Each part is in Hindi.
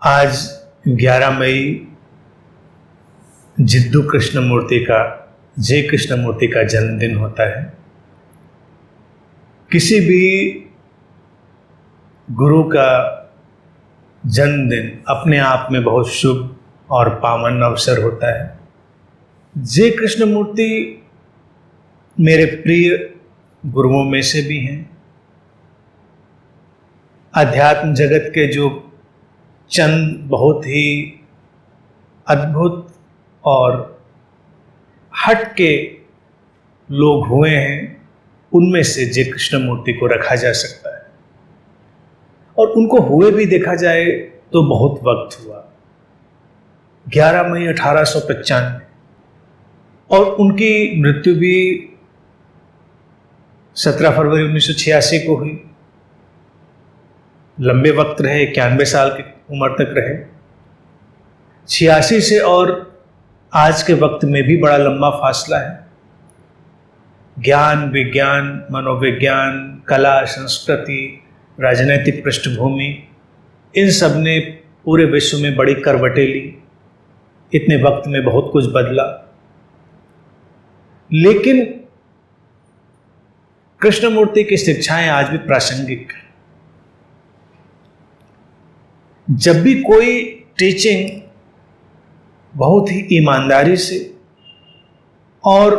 आज 11 मई जिद्दू कृष्णमूर्ति का जय कृष्णमूर्ति का जन्मदिन होता है। किसी भी गुरु का जन्मदिन अपने आप में बहुत शुभ और पावन अवसर होता है। जय कृष्णमूर्ति मेरे प्रिय गुरुओं में से भी हैं। अध्यात्म जगत के जो चंद बहुत ही अद्भुत और हट के लोग हुए हैं, उनमें से जय कृष्णमूर्ति को रखा जा सकता है। और उनको हुए भी देखा जाए तो बहुत वक्त हुआ, 11 मई 1895, और उनकी मृत्यु भी 17 फरवरी 1986 को हुई। लंबे वक्त रहे, 91 साल की उम्र तक रहे। 86 से और आज के वक्त में भी बड़ा लंबा फासला है। ज्ञान, विज्ञान, मनोविज्ञान, कला, संस्कृति, राजनीतिक पृष्ठभूमि, इन सब ने पूरे विश्व में बड़ी करवटें ली। इतने वक्त में बहुत कुछ बदला, लेकिन कृष्णमूर्ति की शिक्षाएं आज भी प्रासंगिक हैं। जब भी कोई टीचिंग बहुत ही ईमानदारी से और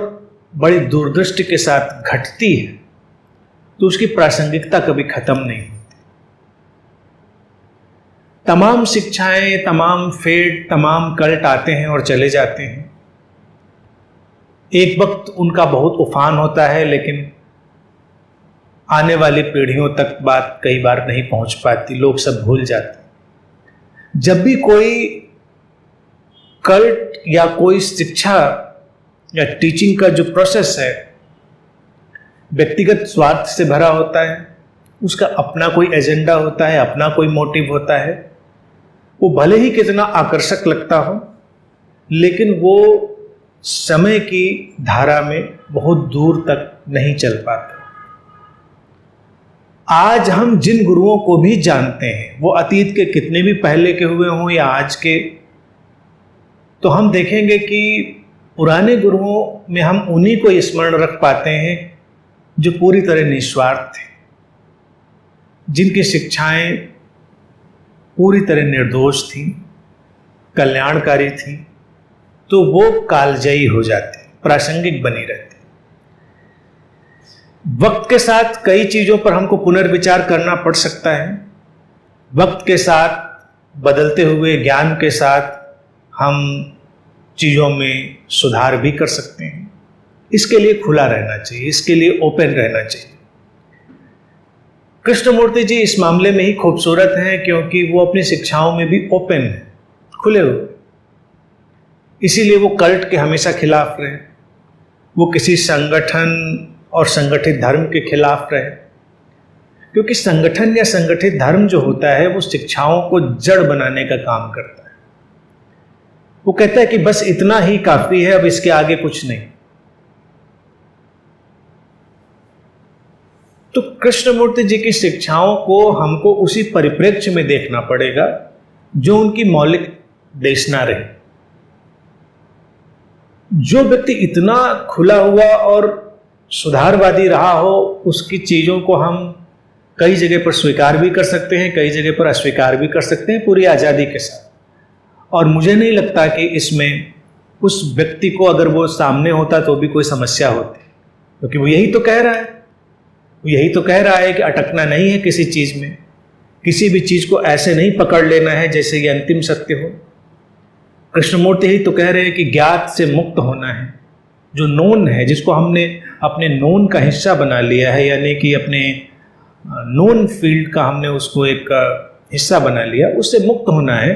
बड़ी दूरदृष्टि के साथ घटती है तो उसकी प्रासंगिकता कभी खत्म नहीं होती। तमाम शिक्षाएं, तमाम फेड, तमाम कल्ट आते हैं और चले जाते हैं। एक वक्त उनका बहुत उफान होता है, लेकिन आने वाली पीढ़ियों तक बात कई बार नहीं पहुंच पाती, लोग सब भूल जाते हैं। जब भी कोई कल्ट या कोई शिक्षा या टीचिंग का जो प्रोसेस है व्यक्तिगत स्वार्थ से भरा होता है, उसका अपना कोई एजेंडा होता है, अपना कोई मोटिव होता है, वो भले ही कितना आकर्षक लगता हो, लेकिन वो समय की धारा में बहुत दूर तक नहीं चल पाता। आज हम जिन गुरुओं को भी जानते हैं, वो अतीत के कितने भी पहले के हुए हों या आज के, तो हम देखेंगे कि पुराने गुरुओं में हम उन्हीं को स्मरण रख पाते हैं जो पूरी तरह निस्वार्थ थे, जिनकी शिक्षाएं पूरी तरह निर्दोष थी, कल्याणकारी थी, तो वो कालजयी हो जाती, प्रासंगिक बनी रहती। वक्त के साथ कई चीजों पर हमको पुनर्विचार करना पड़ सकता है। वक्त के साथ, बदलते हुए ज्ञान के साथ हम चीजों में सुधार भी कर सकते हैं। इसके लिए खुला रहना चाहिए, इसके लिए ओपन रहना चाहिए। कृष्णमूर्ति जी इस मामले में ही खूबसूरत हैं, क्योंकि वो अपनी शिक्षाओं में भी ओपन है, खुले हुए। इसीलिए वो कल्ट के हमेशा खिलाफ रहे, वो किसी संगठन और संगठित धर्म के खिलाफ रहे, क्योंकि संगठन या संगठित धर्म जो होता है वो शिक्षाओं को जड़ बनाने का काम करता है। वो कहता है कि बस इतना ही काफी है, अब इसके आगे कुछ नहीं। तो कृष्णमूर्ति जी की शिक्षाओं को हमको उसी परिप्रेक्ष्य में देखना पड़ेगा जो उनकी मौलिक देशना रही। जो व्यक्ति इतना खुला हुआ और सुधारवादी रहा हो, उसकी चीजों को हम कई जगह पर स्वीकार भी कर सकते हैं, कई जगह पर अस्वीकार भी कर सकते हैं, पूरी आजादी के साथ। और मुझे नहीं लगता कि इसमें उस व्यक्ति को अगर वो सामने होता तो भी कोई समस्या होती, क्योंकि वो यही तो कह रहा है, वो यही तो कह रहा है कि अटकना नहीं है किसी चीज में, किसी भी चीज को ऐसे नहीं पकड़ लेना है जैसे ये अंतिम सत्य हो। कृष्णमूर्ति ही तो कह रहे हैं कि ज्ञात से मुक्त होना है। जो नोन है, जिसको हमने अपने नोन का हिस्सा बना लिया है, यानी कि अपने नोन फील्ड का हमने उसको एक हिस्सा बना लिया, उससे मुक्त होना है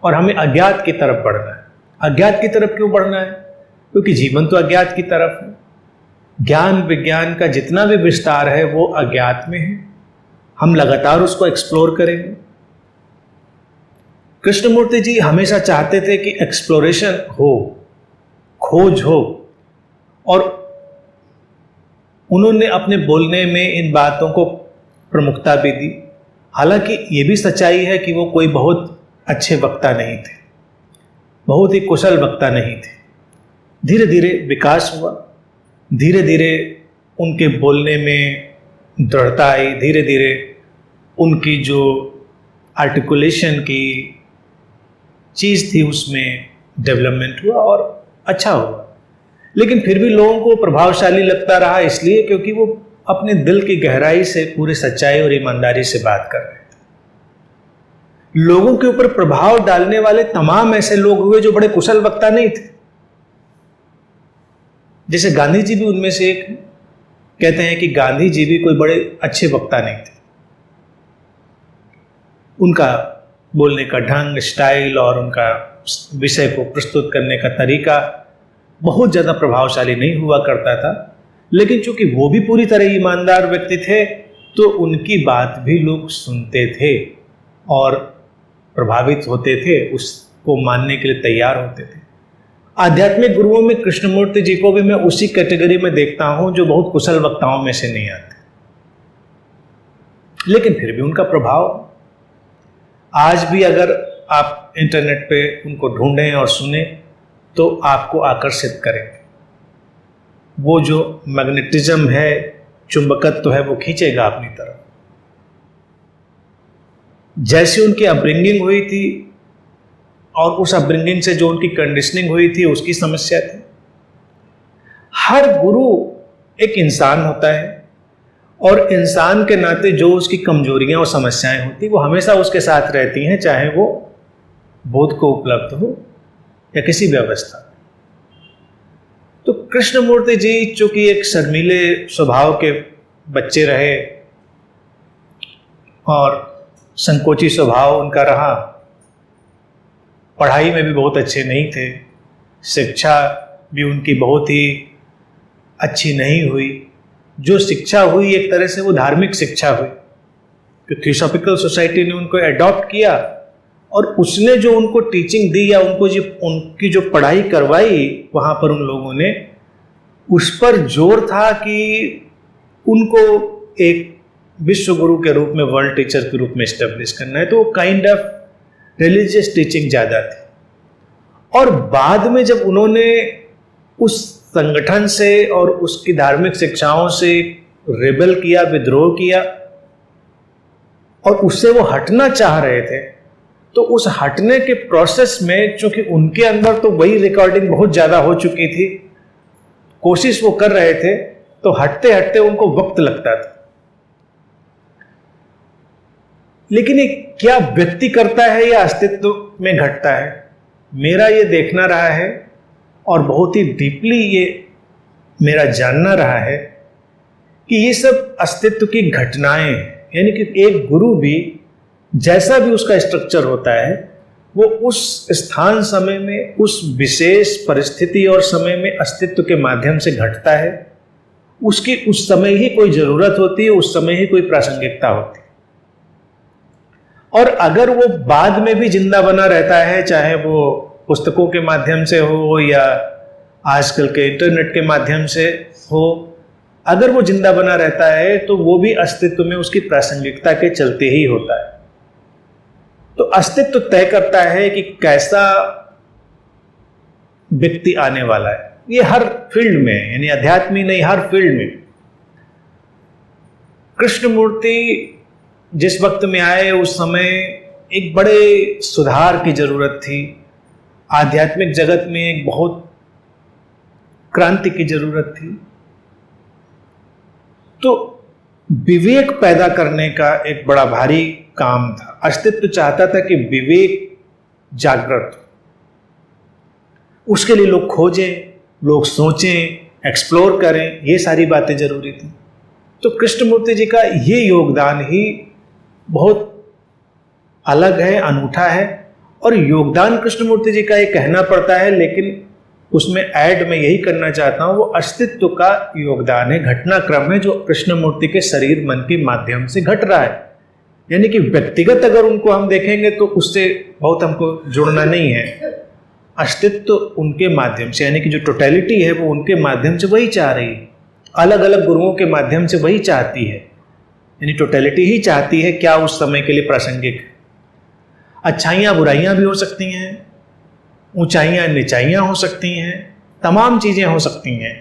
और हमें अज्ञात की तरफ बढ़ना है। अज्ञात की तरफ क्यों बढ़ना है? क्योंकि जीवन तो अज्ञात की तरफ है। ज्ञान विज्ञान का जितना भी विस्तार है वो अज्ञात में है, हम लगातार उसको एक्सप्लोर करेंगे। कृष्णमूर्ति जी हमेशा चाहते थे कि एक्सप्लोरेशन हो, खोज हो, और उन्होंने अपने बोलने में इन बातों को प्रमुखता भी दी। हालांकि ये भी सच्चाई है कि वो कोई बहुत अच्छे वक्ता नहीं थे, बहुत ही कुशल वक्ता नहीं थे। धीरे धीरे विकास हुआ, धीरे धीरे उनके बोलने में दृढ़ता आई, धीरे धीरे उनकी जो आर्टिकुलेशन की चीज़ थी उसमें डेवलपमेंट हुआ और अच्छा हुआ। लेकिन फिर भी लोगों को प्रभावशाली लगता रहा, इसलिए क्योंकि वो अपने दिल की गहराई से पूरी सच्चाई और ईमानदारी से बात कर रहे थे। लोगों के ऊपर प्रभाव डालने वाले तमाम ऐसे लोग हुए जो bड़े कुशल वक्ता नहीं थे। जैसे गांधी जी भी उनमें से एक। कहते हैं कि गांधी जी भी कोई बड़े अच्छे वक्ता नहीं थे। उनका बोलने का ढंग, स्टाइल और उनका विषय को प्रस्तुत करने का तरीका बहुत ज़्यादा प्रभावशाली नहीं हुआ करता था। लेकिन चूंकि वो भी पूरी तरह ईमानदार व्यक्ति थे तो उनकी बात भी लोग सुनते थे और प्रभावित होते थे, उसको मानने के लिए तैयार होते थे। आध्यात्मिक गुरुओं में कृष्णमूर्ति जी को भी मैं उसी कैटेगरी में देखता हूं जो बहुत कुशल वक्ताओं में से नहीं आते, लेकिन फिर भी उनका प्रभाव आज भी अगर आप इंटरनेट पे उनको ढूंढें और सुने तो आपको आकर्षित करेंगे। वो जो मैग्नेटिज्म है, चुंबकत्व है, वो खींचेगा अपनी तरफ। जैसी उनकी अपब्रिंगिंग हुई थी और उस अपब्रिंगिंग से जो उनकी कंडीशनिंग हुई थी उसकी समस्या थी। हर गुरु एक इंसान होता है और इंसान के नाते जो उसकी कमजोरियां और समस्याएं होती वो हमेशा उसके साथ रहती हैं, चाहे वो बोध को उपलब्ध हो या किसी भी अवस्था। तो कृष्णमूर्ति जी चूंकि एक शर्मीले स्वभाव के बच्चे रहे और संकोची स्वभाव उनका रहा, पढ़ाई में भी बहुत अच्छे नहीं थे, शिक्षा भी उनकी बहुत ही अच्छी नहीं हुई। जो शिक्षा हुई एक तरह से वो धार्मिक शिक्षा हुई कि थियोसॉफिकल सोसाइटी ने उनको एडॉप्ट किया और उसने जो उनको टीचिंग दी या उनकी जो पढ़ाई करवाई वहाँ पर उन लोगों ने, उस पर जोर था कि उनको एक विश्व गुरु के रूप में, वर्ल्ड टीचर के रूप में एस्टेब्लिश करना है। तो काइंड ऑफ रिलीजियस टीचिंग ज़्यादा थी। और बाद में जब उन्होंने उस संगठन से और उसकी धार्मिक शिक्षाओं से रेबल किया, विद्रोह किया और उससे वो हटना चाह रहे थे, तो उस हटने के प्रोसेस में चूंकि उनके अंदर तो वही रिकॉर्डिंग बहुत ज़्यादा हो चुकी थी, कोशिश वो कर रहे थे, तो हटते हटते उनको वक्त लगता था। लेकिन ये क्या व्यक्ति करता है या अस्तित्व में घटता है? मेरा ये देखना रहा है और बहुत ही डीपली ये मेरा जानना रहा है कि ये सब अस्तित्व की घटनाएं हैं। यानी कि एक गुरु भी जैसा भी उसका स्ट्रक्चर होता है वो उस स्थान समय में, उस विशेष परिस्थिति और समय में अस्तित्व के माध्यम से घटता है। उसकी उस समय ही कोई ज़रूरत होती है, उस समय ही कोई प्रासंगिकता होती है। और अगर वो बाद में भी जिंदा बना रहता है, चाहे वो पुस्तकों के माध्यम से हो या आजकल के इंटरनेट के माध्यम से हो, अगर वो जिंदा बना रहता है तो वो भी अस्तित्व में उसकी प्रासंगिकता के चलते ही होता है। तो अस्तित्व तय करता है कि कैसा व्यक्ति आने वाला है। ये हर फील्ड में, यानी अध्यात्म ही नहीं, हर फील्ड में। कृष्णमूर्ति जिस वक्त में आए उस समय एक बड़े सुधार की जरूरत थी। आध्यात्मिक जगत में एक बहुत क्रांति की जरूरत थी। तो विवेक पैदा करने का एक बड़ा भारी काम था। अस्तित्व चाहता था कि विवेक जागृत हो, उसके लिए लोग खोजें, लोग सोचें, एक्सप्लोर करें, ये सारी बातें जरूरी थी। तो कृष्णमूर्ति जी का ये योगदान ही बहुत अलग है, अनूठा है। और योगदान कृष्णमूर्ति जी का ये कहना पड़ता है, लेकिन उसमें ऐड मैं यही करना चाहता हूँ, वो अस्तित्व का योगदान है, घटनाक्रम है जो कृष्णमूर्ति के शरीर मन के माध्यम से घट रहा है। यानी कि व्यक्तिगत अगर उनको हम देखेंगे तो उससे बहुत हमको जुड़ना नहीं है। अस्तित्व उनके माध्यम से, यानी कि जो टोटलिटी है वो उनके माध्यम से वही चाह रही है, अलग अलग गुरुओं के माध्यम से वही चाहती है, यानी टोटलिटी ही चाहती है क्या उस समय के लिए प्रासंगिक है। अच्छाइयाँ बुराइयाँ भी हो सकती हैं, ऊंचाइयाँ नीचाइयाँ हो सकती हैं, तमाम चीज़ें हो सकती हैं।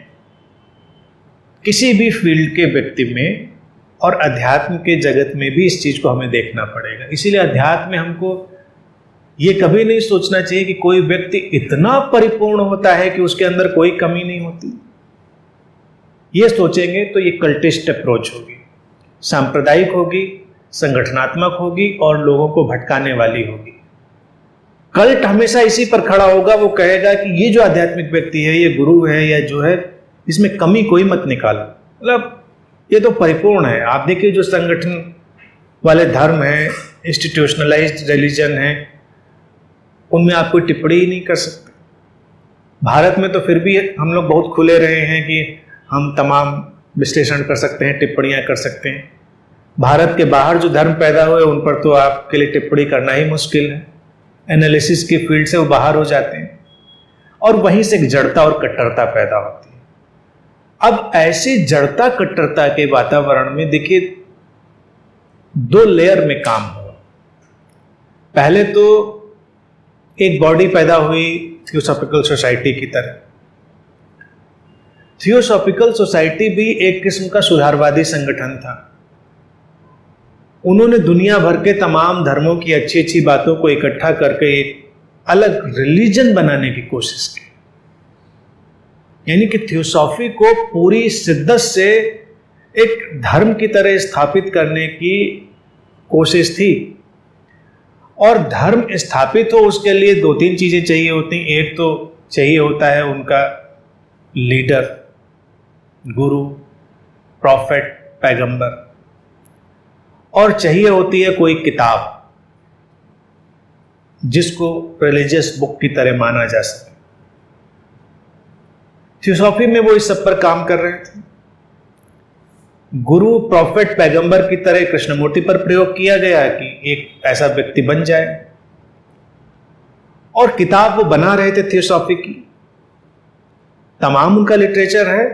किसी भी फील्ड के व्यक्ति में और अध्यात्म के जगत में भी इस चीज़ को हमें देखना पड़ेगा। इसीलिए अध्यात्म में हमको ये कभी नहीं सोचना चाहिए कि कोई व्यक्ति इतना परिपूर्ण होता है कि उसके अंदर कोई कमी नहीं होती। ये सोचेंगे तो ये कल्टिस्ट अप्रोच होगी, सांप्रदायिक होगी, संगठनात्मक होगी और लोगों को भटकाने वाली होगी। कल्ट हमेशा इसी पर खड़ा होगा, वो कहेगा कि ये जो आध्यात्मिक व्यक्ति है, ये गुरु है या जो है, इसमें कमी कोई मत निकालो, मतलब ये तो परिपूर्ण है। आप देखिए जो संगठन वाले धर्म हैं, इंस्टीट्यूशनलाइज्ड रिलीजन है, उनमें आप कोई टिप्पणी ही नहीं कर सकते। भारत में तो फिर भी हम लोग बहुत खुले रहे हैं कि हम तमाम विश्लेषण कर सकते हैं, टिप्पणियां कर सकते हैं। भारत के बाहर जो धर्म पैदा हुए उन पर तो आपके लिए टिप्पणी करना ही मुश्किल है। एनालिसिस की फील्ड से वो बाहर हो जाते हैं और वहीं से एक जड़ता और कट्टरता पैदा होती है। अब ऐसी जड़ता कट्टरता के वातावरण में देखिए दो लेयर में काम हुआ। पहले तो एक बॉडी पैदा हुई थियोसॉफिकल सोसाइटी की तरह। थियोसॉफिकल सोसाइटी भी एक किस्म का सुधारवादी संगठन था। उन्होंने दुनिया भर के तमाम धर्मों की अच्छी अच्छी बातों को इकट्ठा करके एक अलग रिलीजन बनाने की कोशिश की। यानी कि थियोसॉफी को पूरी शिद्दत से एक धर्म की तरह स्थापित करने की कोशिश थी। और धर्म स्थापित हो उसके लिए दो तीन चीजें चाहिए होती। एक तो चाहिए होता है उनका लीडर, गुरु, प्रॉफेट, पैगंबर, और चाहिए होती है कोई किताब जिसको रिलीजियस बुक की तरह माना जा सके। थियोसॉफी में वो इस सब पर काम कर रहे थे। गुरु, प्रॉफेट, पैगंबर की तरह कृष्णमूर्ति पर प्रयोग किया गया कि एक ऐसा व्यक्ति बन जाए, और किताब वो बना रहे थे थियोसॉफी की। तमाम उनका लिटरेचर है,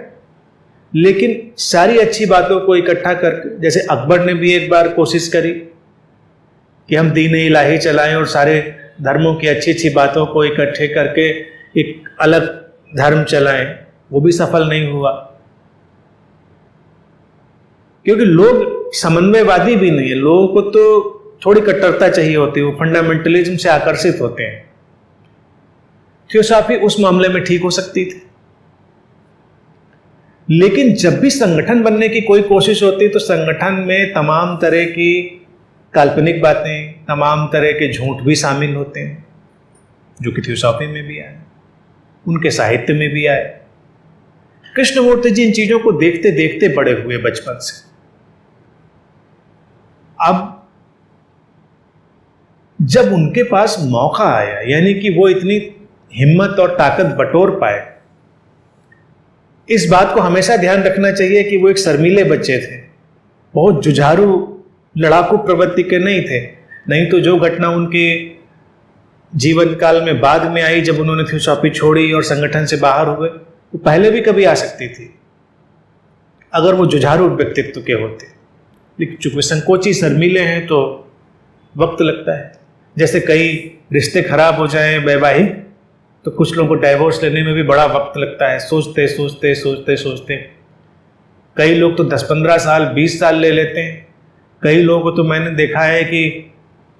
लेकिन सारी अच्छी बातों को इकट्ठा करके, जैसे अकबर ने भी एक बार कोशिश करी कि हम दीन इलाही चलाएं और सारे धर्मों की अच्छी अच्छी बातों को इकट्ठे करके एक अलग धर्म चलाएं, वो भी सफल नहीं हुआ, क्योंकि लोग समन्वयवादी भी नहीं है। लोगों को तो थोड़ी कट्टरता चाहिए होती है, वो फंडामेंटलिज्म से आकर्षित होते हैं। थियोसॉफी उस मामले में ठीक हो सकती थी, लेकिन जब भी संगठन बनने की कोई कोशिश होती तो संगठन में तमाम तरह की काल्पनिक बातें, तमाम तरह के झूठ भी शामिल होते हैं, जो कि थियोसॉफी में भी आए, उनके साहित्य में भी आए। कृष्णमूर्ति जी इन चीजों को देखते देखते बड़े हुए बचपन से। अब जब उनके पास मौका आया, यानी कि वो इतनी हिम्मत और ताकत बटोर पाए, इस बात को हमेशा ध्यान रखना चाहिए कि वो एक शर्मीले बच्चे थे, बहुत जुझारू लड़ाकू प्रवृत्ति के नहीं थे। नहीं तो जो घटना उनके जीवन काल में बाद में आई, जब उन्होंने थियोसॉफी छोड़ी और संगठन से बाहर हुए, वो पहले भी कभी आ सकती थी अगर वो जुझारू व्यक्तित्व के होते। लेकिन चूंकि संकोची शर्मीले हैं तो वक्त लगता है। जैसे कई रिश्ते खराब हो जाएं वैवाहिक, तो कुछ लोगों को डाइवोर्स लेने में भी बड़ा वक्त लगता है, सोचते सोचते सोचते सोचते। कई लोग तो 10-15 साल 20 साल ले लेते हैं। कई लोगों को तो मैंने देखा है कि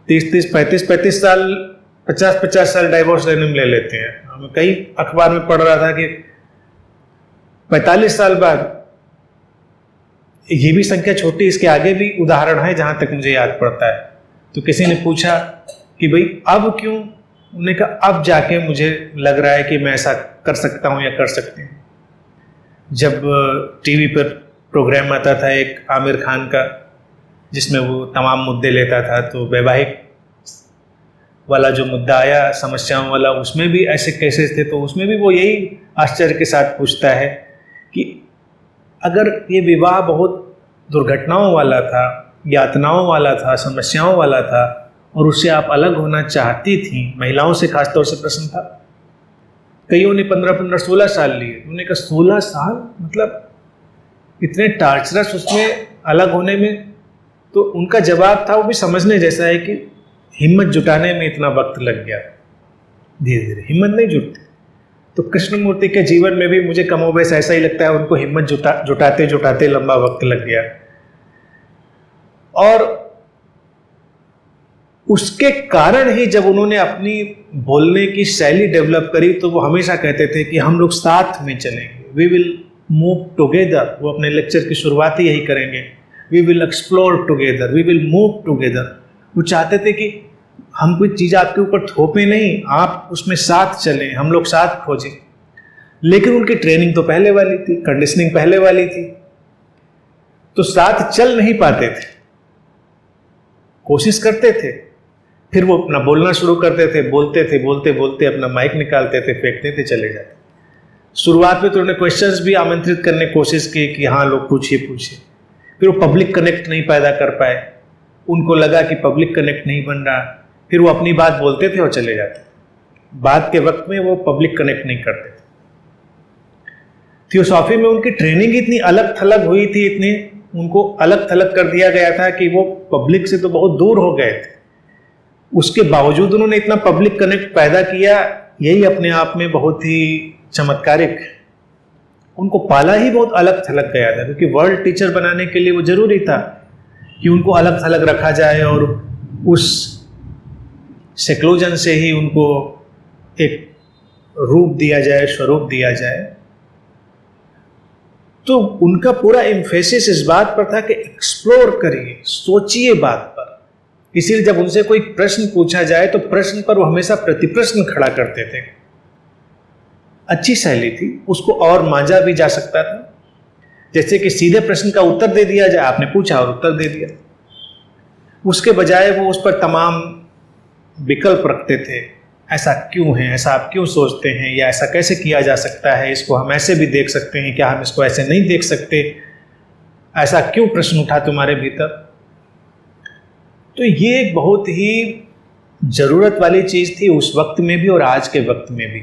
30-30, 35-35 साल, 50-50 साल डाइवोर्स लेने में ले लेते हैं। मैं कई अखबार में पढ़ रहा था कि 45 साल बाद, ये भी संख्या छोटी, इसके आगे भी उदाहरण है जहां तक मुझे याद पड़ता है। तो किसी ने पूछा कि भाई अब क्यों? उन्होंने कहा अब जाके मुझे लग रहा है कि मैं ऐसा कर सकता हूं या कर सकते हैं। जब टीवी पर प्रोग्राम आता था एक आमिर खान का, जिसमें वो तमाम मुद्दे लेता था, तो वैवाहिक वाला जो मुद्दा आया, समस्याओं वाला, उसमें भी ऐसे केसेस थे। तो उसमें भी वो यही आश्चर्य के साथ पूछता है कि अगर ये विवाह बहुत दुर्घटनाओं वाला था, यातनाओं वाला था, समस्याओं वाला था, और उससे आप अलग होना चाहती थी, महिलाओं से खासतौर से प्रश्न था। कईयों ने 15-15, 16 साल लिए। उन्होंने कहा 16 साल मतलब इतने टार्चरस उसमें अलग होने में? तो उनका जवाब था, वो भी समझने जैसा है, कि हिम्मत जुटाने में इतना वक्त लग गया, धीरे धीरे हिम्मत नहीं जुटती। तो कृष्णमूर्ति के जीवन में भी मुझे कमोबेश ऐसा ही लगता है, उनको हिम्मत जुटाते जुटाते लंबा वक्त लग गया। और उसके कारण ही जब उन्होंने अपनी बोलने की शैली डेवलप करी तो वो हमेशा कहते थे कि हम लोग साथ में चलेंगे, वी विल मूव टुगेदर। वो अपने लेक्चर की शुरुआत ही यही करेंगे, we will explore together, we will move together. वो चाहते थे कि हम कोई चीज़ आपके ऊपर थोपे नहीं, आप उसमें साथ चलें, हम लोग साथ खोजें। लेकिन उनकी ट्रेनिंग तो पहले वाली थी, कंडीशनिंग पहले वाली थी, तो साथ चल नहीं पाते थे। कोशिश करते थे, फिर वो अपना बोलना शुरू करते थे, बोलते थे, बोलते बोलते अपना माइक निकालते थे, फेंकते थे, चले जाते। शुरुआत में तो उन्होंने क्वेश्चंस भी आमंत्रित करने की कोशिश की कि हाँ लोग पूछिए पूछिए। फिर वो पब्लिक कनेक्ट नहीं पैदा कर पाए, उनको लगा कि पब्लिक कनेक्ट नहीं बन रहा, फिर वो अपनी बात बोलते थे और चले जाते। बात के वक्त में वो पब्लिक कनेक्ट नहीं करते थे। थियोसॉफी में उनकी ट्रेनिंग इतनी अलग थलग हुई थी, इतनी उनको अलग थलग कर दिया गया था कि वो पब्लिक से तो बहुत दूर हो गए थे। उसके बावजूद उन्होंने इतना पब्लिक कनेक्ट पैदा किया, यही अपने आप में बहुत ही चमत्कारिक। उनको पाला ही बहुत अलग थलग गया था, क्योंकि वर्ल्ड टीचर बनाने के लिए वो जरूरी था कि उनको अलग थलग रखा जाए और उस सेक्लूजन से ही उनको एक रूप दिया जाए, स्वरूप दिया जाए। तो उनका पूरा एम्फेसिस इस बात पर था कि एक्सप्लोर करिए, सोचिए बात पर। इसीलिए जब उनसे कोई प्रश्न पूछा जाए तो प्रश्न पर वो हमेशा प्रतिप्रश्न खड़ा करते थे। अच्छी शैली थी, उसको और मांझा भी जा सकता था। जैसे कि सीधे प्रश्न का उत्तर दे दिया जाए, आपने पूछा और उत्तर दे दिया, उसके बजाय वो उस पर तमाम विकल्प रखते थे। ऐसा क्यों है, ऐसा आप क्यों सोचते हैं, या ऐसा कैसे किया जा सकता है, इसको हम ऐसे भी देख सकते हैं, क्या हम इसको ऐसे नहीं देख सकते, ऐसा क्यों प्रश्न उठा तुम्हारे भीतर। तो ये एक बहुत ही ज़रूरत वाली चीज़ थी उस वक्त में भी और आज के वक्त में भी।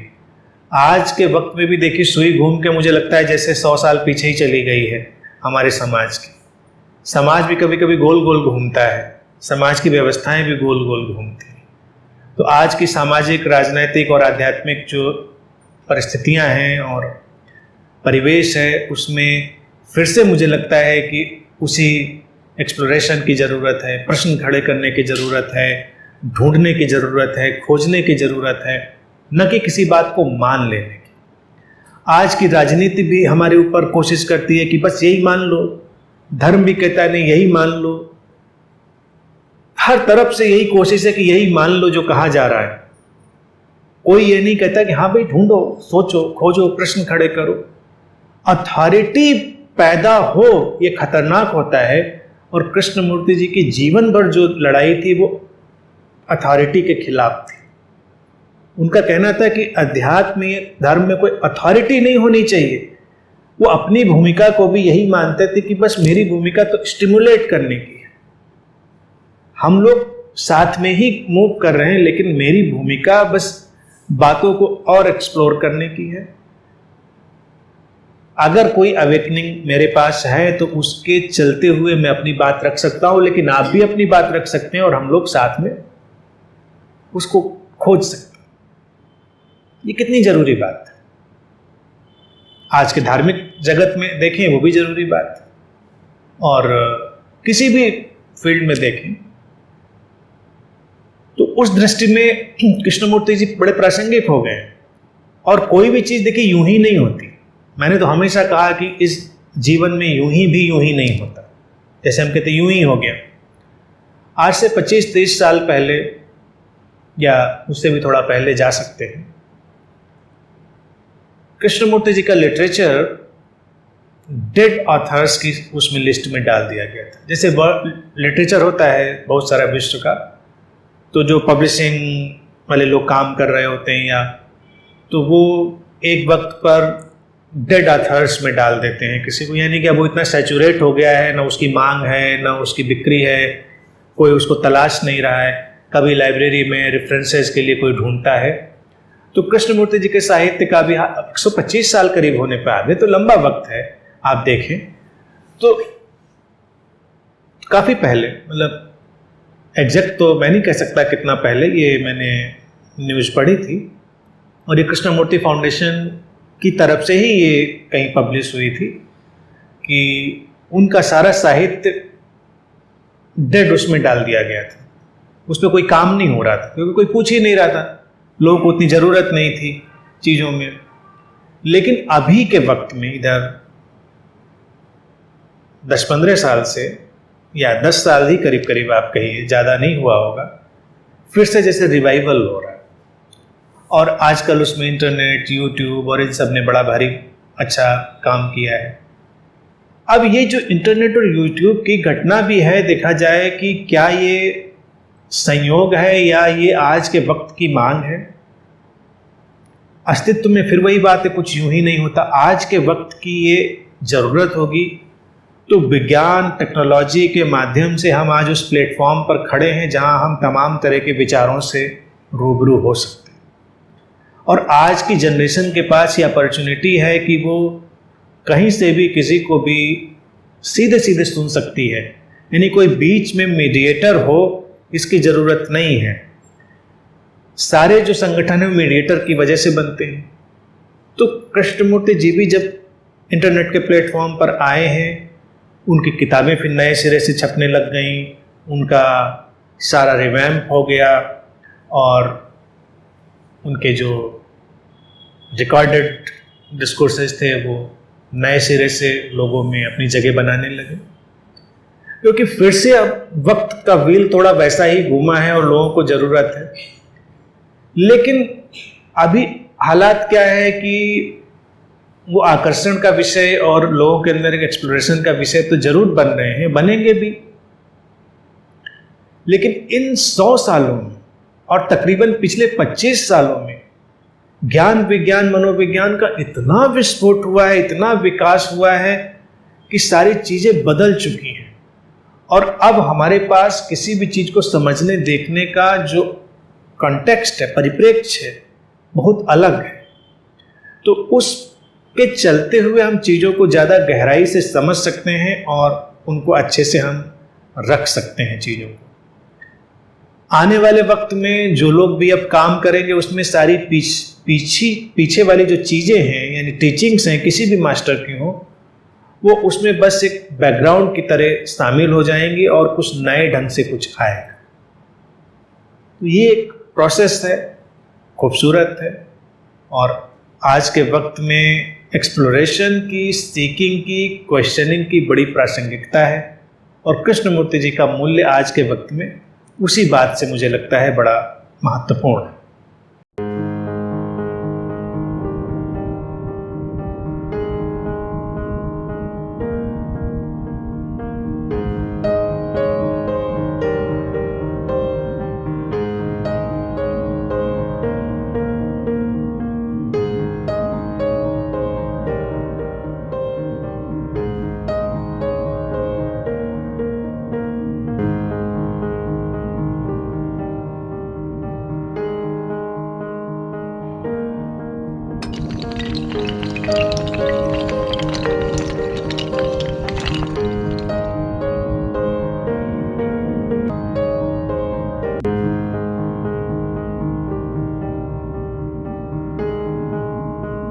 आज के वक्त में भी देखिए, सुई घूम के मुझे लगता है जैसे 100 साल पीछे ही चली गई है हमारे समाज की। समाज भी कभी कभी गोल गोल घूमता है, समाज की व्यवस्थाएं भी गोल गोल घूमती हैं। तो आज की सामाजिक, राजनैतिक और आध्यात्मिक जो परिस्थितियां हैं और परिवेश है, उसमें फिर से मुझे लगता है कि उसी एक्सप्लोरेशन की ज़रूरत है, प्रश्न खड़े करने की ज़रूरत है, ढूंढने की ज़रूरत है, खोजने की ज़रूरत है, न कि किसी बात को मान लेने की। आज की राजनीति भी हमारे ऊपर कोशिश करती है कि बस यही मान लो, धर्म भी कहता है नहीं यही मान लो, हर तरफ से यही कोशिश है कि यही मान लो जो कहा जा रहा है। कोई ये नहीं कहता कि हाँ भाई ढूंढो, सोचो, खोजो, प्रश्न खड़े करो। अथॉरिटी पैदा हो ये खतरनाक होता है, और कृष्णमूर्ति जी की जीवन भर जो लड़ाई थी वो अथॉरिटी के खिलाफ थी। उनका कहना था कि अध्यात्म में, धर्म में कोई अथॉरिटी नहीं होनी चाहिए। वो अपनी भूमिका को भी यही मानते थे कि बस मेरी भूमिका तो स्टिमुलेट करने की है, हम लोग साथ में ही मूव कर रहे हैं, लेकिन मेरी भूमिका बस बातों को और एक्सप्लोर करने की है। अगर कोई अवेकनिंग मेरे पास है तो उसके चलते हुए मैं अपनी बात रख सकता हूं, लेकिन आप भी अपनी बात रख सकते हैं और हम लोग साथ में उसको खोज सकते हैं। ये कितनी जरूरी बात है। आज के धार्मिक जगत में देखें, वो भी जरूरी बात है, और किसी भी फील्ड में देखें तो उस दृष्टि में कृष्णमूर्ति जी बड़े प्रासंगिक हो गए। और कोई भी चीज़ देखिए यूं ही नहीं होती। मैंने तो हमेशा कहा कि इस जीवन में यूं ही नहीं होता। जैसे हम कहते यूं ही हो गया। आज से 25-30 साल पहले या उससे भी थोड़ा पहले जा सकते हैं, कृष्णमूर्ति जी का लिटरेचर डेड ऑथर्स की उसमें लिस्ट में डाल दिया गया था। जैसे लिटरेचर होता है बहुत सारा विश्व का, तो जो पब्लिशिंग वाले लोग काम कर रहे होते हैं, या तो वो एक वक्त पर डेड ऑथर्स में डाल देते हैं किसी को। यानी कि अब वो इतना सैचुरेट हो गया है, ना उसकी मांग है, ना उसकी बिक्री है, कोई उसको तलाश नहीं रहा है, कभी लाइब्रेरी में रेफरेंसेस के लिए कोई ढूंढता है। तो कृष्णमूर्ति जी के साहित्य का भी 125 साल करीब होने पर आ गए, तो लंबा वक्त है। आप देखें तो काफ़ी पहले, मतलब एग्जैक्ट तो मैं नहीं कह सकता कितना पहले, ये मैंने न्यूज़ पढ़ी थी और ये कृष्णमूर्ति फाउंडेशन की तरफ से ही ये कहीं पब्लिश हुई थी कि उनका सारा साहित्य डेड उसमें डाल दिया गया था। उस पर कोई काम नहीं हो रहा था क्योंकि कोई पूछ ही नहीं रहा था, लोगों को उतनी ज़रूरत नहीं थी चीज़ों में। लेकिन अभी के वक्त में इधर 10-15 साल से या 10 साल ही करीब करीब आप कहिए, ज़्यादा नहीं हुआ होगा, फिर से जैसे रिवाइवल हो रहा है। और आजकल उसमें इंटरनेट, यूट्यूब और इन सब ने बड़ा भारी अच्छा काम किया है। अब ये जो इंटरनेट और यूट्यूब की घटना भी है, देखा जाए कि क्या ये संयोग है या ये आज के वक्त की मांग है। अस्तित्व में फिर वही बात है, कुछ यूं ही नहीं होता। आज के वक्त की ये ज़रूरत होगी तो विज्ञान टेक्नोलॉजी के माध्यम से हम आज उस प्लेटफॉर्म पर खड़े हैं जहां हम तमाम तरह के विचारों से रूबरू हो सकते हैं। और आज की जनरेशन के पास ये अपॉर्चुनिटी है कि वो कहीं से भी किसी को भी सीधे सीधे सुन सकती है, यानी कोई बीच में मीडिएटर हो इसकी ज़रूरत नहीं है। सारे जो संगठन है मीडिएटर की वजह से बनते हैं। तो कृष्णमूर्ति जी भी जब इंटरनेट के प्लेटफॉर्म पर आए हैं, उनकी किताबें फिर नए सिरे से छपने लग गईं, उनका सारा रिवैम्प हो गया और उनके जो रिकॉर्डेड डिस्कोर्सेस थे वो नए सिरे से लोगों में अपनी जगह बनाने लगे। क्योंकि फिर से अब वक्त का व्हील थोड़ा वैसा ही घूमा है और लोगों को ज़रूरत है। लेकिन अभी हालात क्या है कि वो आकर्षण का विषय और लोगों के अंदर एक एक्सप्लोरेशन का विषय तो जरूर बन रहे हैं, बनेंगे भी। लेकिन इन 100 सालों में और तकरीबन पिछले 25 सालों में ज्ञान विज्ञान मनोविज्ञान का इतना विस्फोट हुआ है, इतना विकास हुआ है कि सारी चीज़ें बदल चुकी हैं। और अब हमारे पास किसी भी चीज़ को समझने देखने का जो कॉन्टेक्स्ट है, परिप्रेक्ष्य है, बहुत अलग है। तो उसके चलते हुए हम चीज़ों को ज़्यादा गहराई से समझ सकते हैं और उनको अच्छे से हम रख सकते हैं चीज़ों को। आने वाले वक्त में जो लोग भी अब काम करेंगे उसमें सारी पीछे वाली जो चीज़ें हैं, यानी टीचिंग्स हैं किसी भी मास्टर की हो, वो उसमें बस एक बैकग्राउंड की तरह शामिल हो जाएंगी और कुछ नए ढंग से कुछ आएगा। तो ये एक प्रोसेस है, खूबसूरत है और आज के वक्त में एक्सप्लोरेशन की, सीकिंग की, क्वेश्चनिंग की बड़ी प्रासंगिकता है। और कृष्णमूर्ति जी का मूल्य आज के वक्त में उसी बात से मुझे लगता है बड़ा महत्वपूर्ण है।